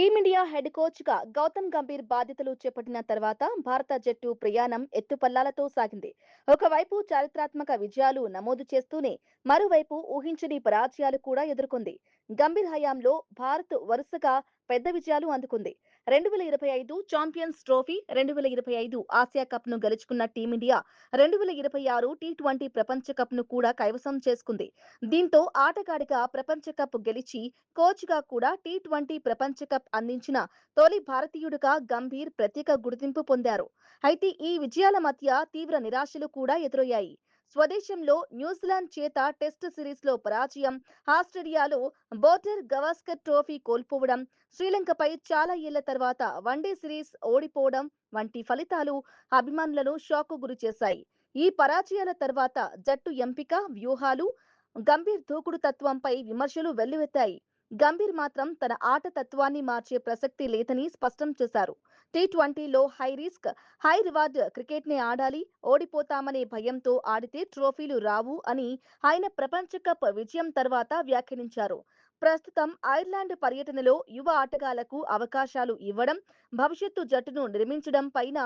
Team India head కోచ్‌గా గౌతమ్ గంభీర్ బాధ్యతలు చేపట్టిన తర్వాత భారత జట్టు ప్రయాణం ఎత్తుపల్లాలతో సాగింది. ఒకవైపు చారిత్రాత్మక విజయాలు నమోదు చేస్తూనే మరోవైపు ఊహించని పరాజయాలు కూడా ఎదుర్కొంది. గంభీర్ హయాంలో భారత్ వరుసగా పెద్ద విజయాలు అందుకుంది. 2025 ఛాంపియన్స్ ట్రోఫీ, 2025 ఆసియా కప్‌ను గెలుచుకున్న టీమిండియా 2026 టీ20 ప్రపంచ కప్‌ను కూడా కైవసం చేసుకుంది. దీంతో ఆటగాడిగా ప్రపంచ కప్ గెలిచి కోచ్‌గా కూడా టీ20 ప్రపంచ కప్ అందించిన తొలి భారతీయుడిగా గంభీర్ ప్రత్యేక గుర్తింపు పొందారు. అయితే ఈ విజయాల మధ్య తీవ్ర నిరాశలు కూడా ఎదురయ్యాయి. స్వదేశంలో న్యూజిలాండ్ చేత టెస్ట్ సిరీస్‌లో పరాజయం, ఆస్ట్రేలియాలో బోర్డర్ గవాస్కర్ ట్రోఫీ కోల్పోవడం, శ్రీలంకపై చాలా ఏళ్ల తర్వాత వన్డే సిరీస్ ఓడిపోవడం వంటి ఫలితాలు అభిమానులను షాక్‌కు గురిచేశాయి. ఈ పరాజయాల తర్వాత జట్టు ఎంపిక, వ్యూహాలు, గంభీర్ దూకుడు తత్వంపై విమర్శలు వెల్లువెత్తాయి. గంభీర్ మాత్రం తన ఆట తత్వాన్ని మార్చే ప్రసక్తి లేదని స్పష్టం చేశారు. టీ20లో హై రిస్క్, హై రివార్డ్ క్రికెట్‌నే ఆడాలి, ఓడిపోతామనే భయంతో ఆడితే ట్రోఫీలు రావు అని ఆయన ప్రపంచ కప్ విజయం తర్వాత వ్యాఖ్యానించారు. ప్రస్తుతం ఐర్లాండ్ పర్యటనలో యువ ఆటగాళ్లకు అవకాశాలు ఇవ్వడం, భవిష్యత్తు జట్టును నిర్మించడం పైన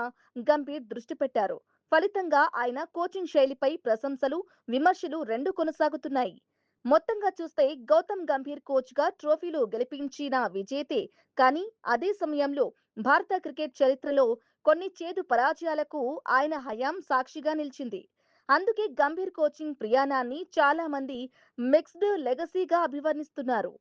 గంభీర్ దృష్టి పెట్టారు. ఫలితంగా ఆయన కోచింగ్ శైలిపై ప్రశంసలు, విమర్శలు రెండూ కొనసాగుతున్నాయి. మొత్తంగా చూస్తే గౌతమ్ గంభీర్ కోచ్‌గా ట్రోఫీలు గెలిపించిన విజేతే. కానీ అదే సమయంలో భారత క్రికెట్ చరిత్రలో కొన్ని చేదు పరాజయాలకు ఆయన హయాం సాక్షిగా నిలిచింది. అందుకే గంభీర్ కోచింగ్ ప్రయాణాన్ని చాలా మంది మిక్స్డ్ లెగసీగా అభివర్ణిస్తున్నారు.